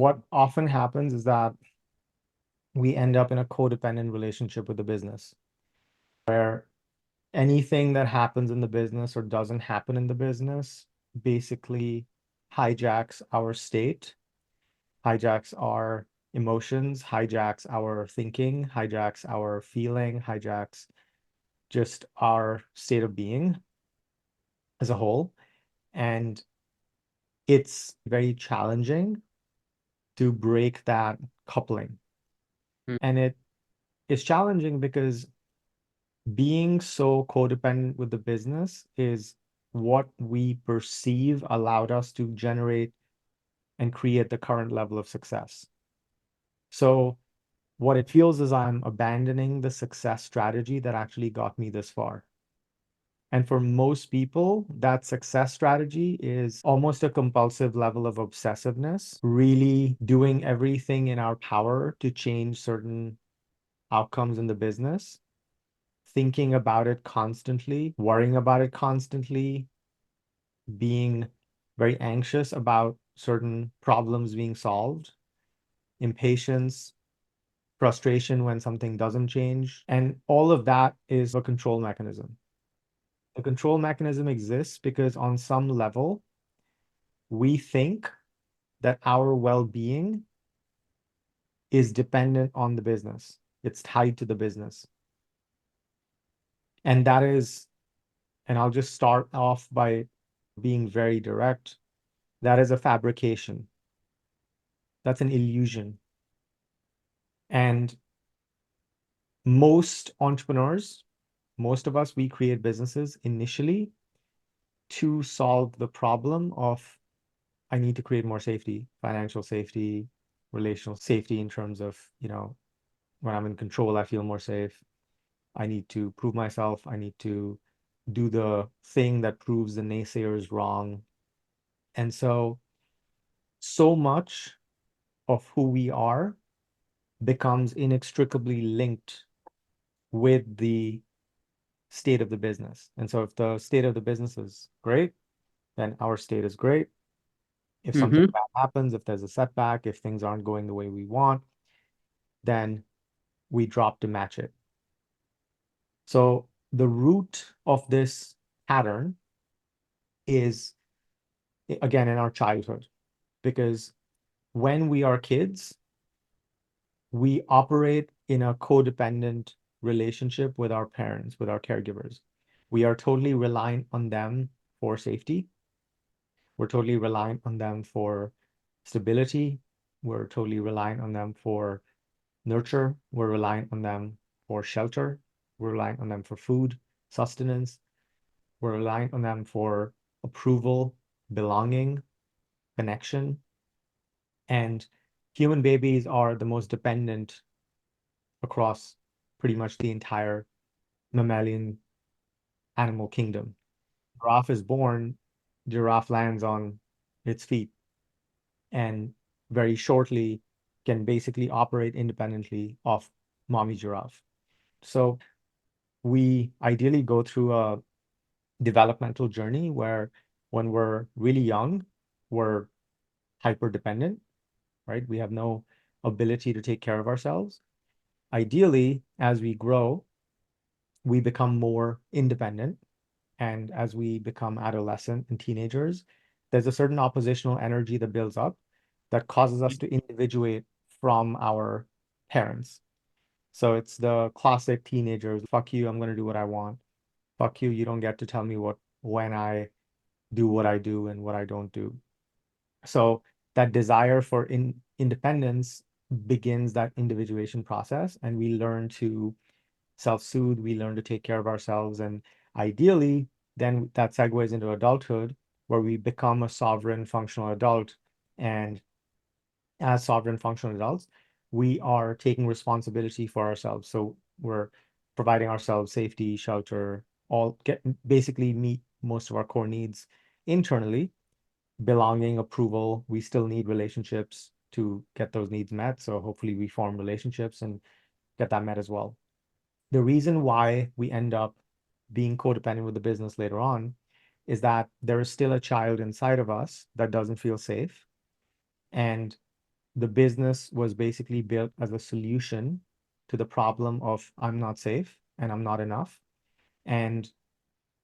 what often happens is that we end up in a codependent relationship with the business where anything that happens in the business or doesn't happen in the business basically hijacks our state, hijacks our emotions, hijacks our thinking, hijacks our feeling, hijacks just our state of being as a whole. And it's very challenging to break that coupling. Mm. And it is challenging because being so codependent with the business is what we perceive allowed us to generate and create the current level of success. So what it feels is I'm abandoning the success strategy that actually got me this far. And for most people, that success strategy is almost a compulsive level of obsessiveness, really doing everything in our power to change certain outcomes in the business, thinking about it constantly, worrying about it constantly, being very anxious about certain problems being solved, impatience, frustration when something doesn't change. And all of that is a control mechanism. The control mechanism exists because on some level, we think that our well-being is dependent on the business. It's tied to the business. And that is, and I'll just start off by being very direct, that is a fabrication. That's an illusion. And most entrepreneurs, most of us, we create businesses initially to solve the problem of I need to create more safety, financial safety, relational safety in terms of, when I'm in control, I feel more safe. I need to prove myself. I need to do the thing that proves the naysayers wrong. And so much of who we are becomes inextricably linked with the state of the business. And so if the state of the business is great, then our state is great. If something Mm-hmm. bad happens, if there's a setback, if things aren't going the way we want, then we drop to match it. So the root of this pattern is, again, in our childhood, because when we are kids, we operate in a codependent relationship with our parents, with our caregivers. We are totally reliant on them for safety. We're totally reliant on them for stability. We're totally reliant on them for nurture. We're reliant on them for shelter. We're reliant on them for food, sustenance. We're reliant on them for approval, belonging, connection. And human babies are the most dependent across pretty much the entire mammalian animal kingdom. Giraffe is born, giraffe lands on its feet and very shortly can basically operate independently of mommy giraffe. So we ideally go through a developmental journey where when we're really young, we're hyper dependent, right? We have no ability to take care of ourselves. Ideally, as we grow, we become more independent. And as we become adolescent and teenagers, there's a certain oppositional energy that builds up that causes us to individuate from our parents. So it's the classic teenagers, fuck you, I'm going to do what I want. Fuck you, you don't get to tell me when I do what I do and what I don't do. So that desire for independence begins that individuation process, and we learn to self-soothe, we learn to take care of ourselves, and ideally, then that segues into adulthood, where we become a sovereign, functional adult. And as sovereign, functional adults, we are taking responsibility for ourselves. So we're providing ourselves safety, shelter, all get basically meet most of our core needs internally, belonging, approval. We still need relationships to get those needs met. So hopefully we form relationships and get that met as well. The reason why we end up being codependent with the business later on is that there is still a child inside of us that doesn't feel safe. And the business was basically built as a solution to the problem of I'm not safe and I'm not enough. And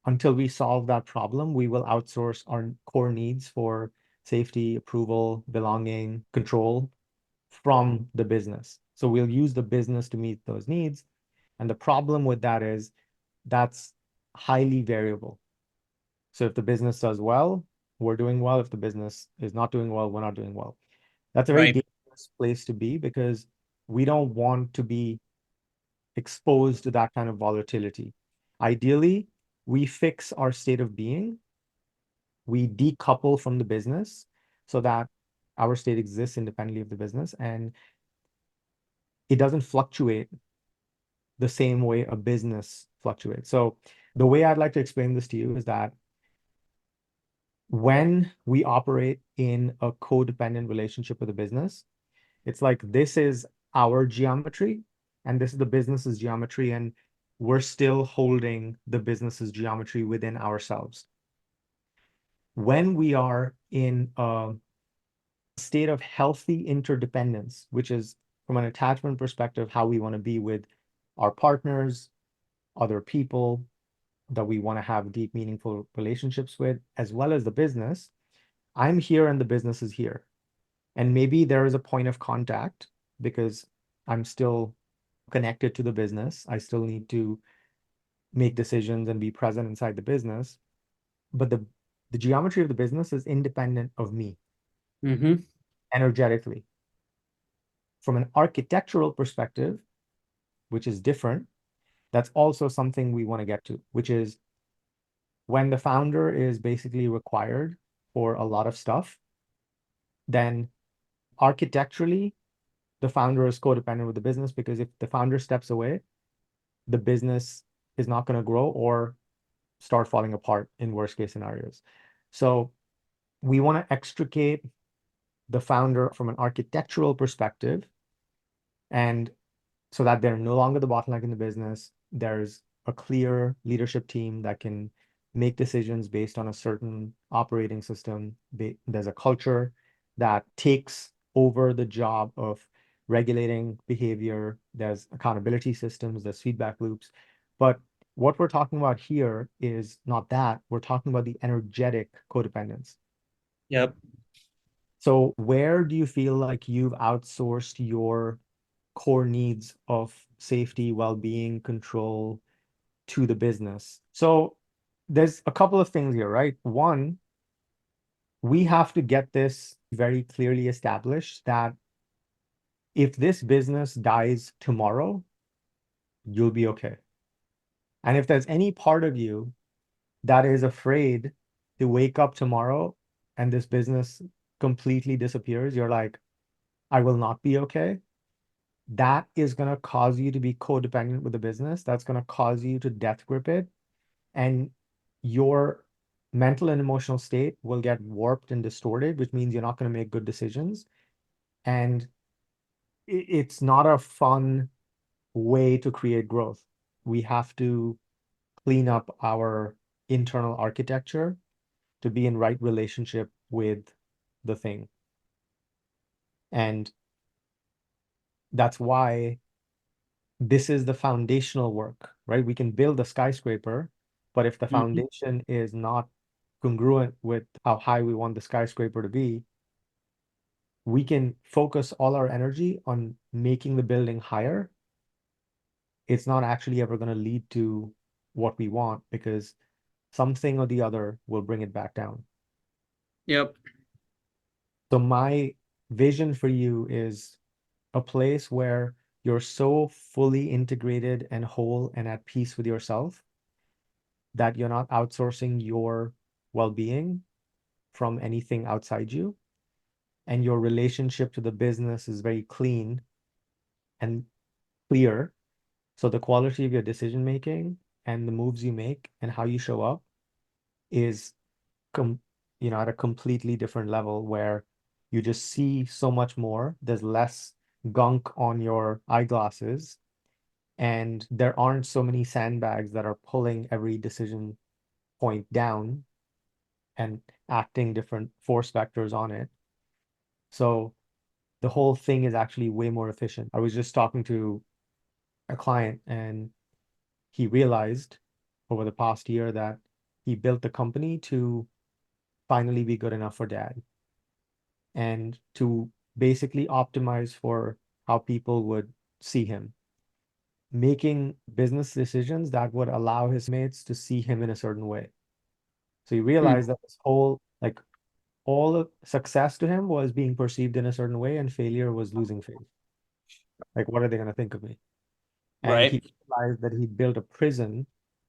until we solve that problem, we will outsource our core needs for safety, approval, belonging, control from the business. So we'll use the business to meet those needs. And the problem with that is that's highly variable. So if the business does well, we're doing well. If the business is not doing well, we're not doing well. That's a very Right. dangerous place to be because we don't want to be exposed to that kind of volatility. Ideally, we fix our state of being, we decouple from the business so that our state exists independently of the business and it doesn't fluctuate the same way a business fluctuates. So the way I'd like to explain this to you is that when we operate in a codependent relationship with a business, it's like this is our geometry and this is the business's geometry, and we're still holding the business's geometry within ourselves. When we are in a state of healthy interdependence, which is from an attachment perspective, how we want to be with our partners, other people that we want to have deep, meaningful relationships with, as well as the business. I'm here and the business is here. And maybe there is a point of contact because I'm still connected to the business. I still need to make decisions and be present inside the business. But the geometry of the business is independent of me Mm-hmm. energetically. From an architectural perspective, which is different, that's also something we want to get to, which is when the founder is basically required for a lot of stuff, then architecturally, the founder is codependent with the business because if the founder steps away, the business is not going to grow or start falling apart in worst case scenarios. So we want to extricate the founder from an architectural perspective and so that they're no longer the bottleneck in the business. There's a clear leadership team that can make decisions based on a certain operating system. There's a culture that takes over the job of regulating behavior. There's accountability systems, there's feedback loops. But what we're talking about here is not that. We're talking about the energetic codependence. Yep. So where do you feel like you've outsourced your core needs of safety, well-being, control to the business? So there's a couple of things here, right? One, we have to get this very clearly established that if this business dies tomorrow, you'll be okay. And if there's any part of you that is afraid to wake up tomorrow and this business completely disappears, you're like, I will not be okay. That is going to cause you to be codependent with the business. That's going to cause you to death grip it. And your mental and emotional state will get warped and distorted, which means you're not going to make good decisions. And it's not a fun way to create growth. We have to clean up our internal architecture to be in right relationship with the thing. And that's why this is the foundational work, right? We can build a skyscraper, but if the Mm-hmm. foundation is not congruent with how high we want the skyscraper to be, we can focus all our energy on making the building higher. It's not actually ever going to lead to what we want because something or the other will bring it back down. Yep. So my vision for you is a place where you're so fully integrated and whole and at peace with yourself that you're not outsourcing your well-being from anything outside you, and your relationship to the business is very clean and clear. So the quality of your decision making and the moves you make and how you show up is com at a completely different level where you just see so much more. There's less gunk on your eyeglasses, and there aren't so many sandbags that are pulling every decision point down and acting different force vectors on it. So the whole thing is actually way more efficient. I was just talking to a client and he realized over the past year that he built the company to finally be good enough for dad and to basically optimize for how people would see him, making business decisions that would allow his mates to see him in a certain way. So he Hmm. realized that this whole, like, all of success to him was being perceived in a certain way, and failure was losing faith. Like, what are they going to think of me? And Right. he realized that he built a prison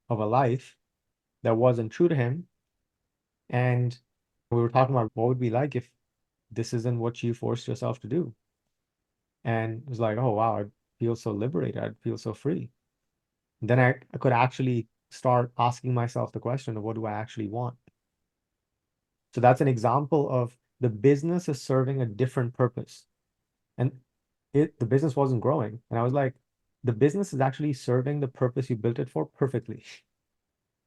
of a life that wasn't true to him. And we were talking about what would be like if this isn't what you forced yourself to do. And it was like, oh, wow, I feel so liberated. I feel so free. And then I could actually start asking myself the question of what do I actually want? So that's an example of the business is serving a different purpose. And the business wasn't growing. And I was like, the business is actually serving the purpose you built it for perfectly.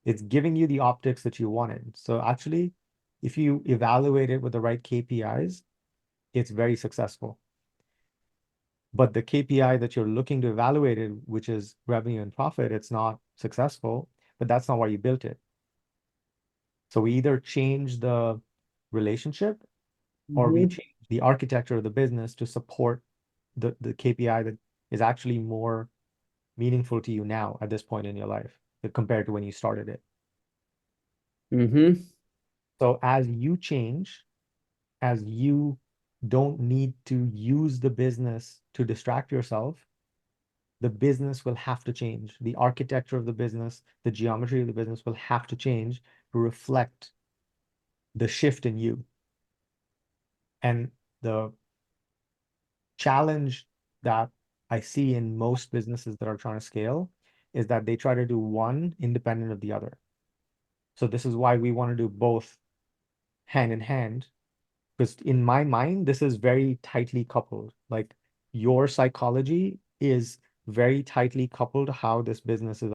It's giving you the optics that you wanted. So actually, if you evaluate it with the right KPIs, it's very successful. But the KPI that you're looking to evaluate it, which is revenue and profit, it's not successful, but that's not why you built it. So we either change the relationship or we Hmm. change the architecture of the business to support the KPI that is actually more meaningful to you now at this point in your life compared to when you started it. Hmm. So as you change, as you don't need to use the business to distract yourself, the business will have to change. The architecture of the business, the geometry of the business will have to change to reflect the shift in you. And the challenge that I see in most businesses that are trying to scale is that they try to do one independent of the other. So this is why we want to do both hand in hand, because in my mind, this is very tightly coupled. Like your psychology is very tightly coupled to how this business is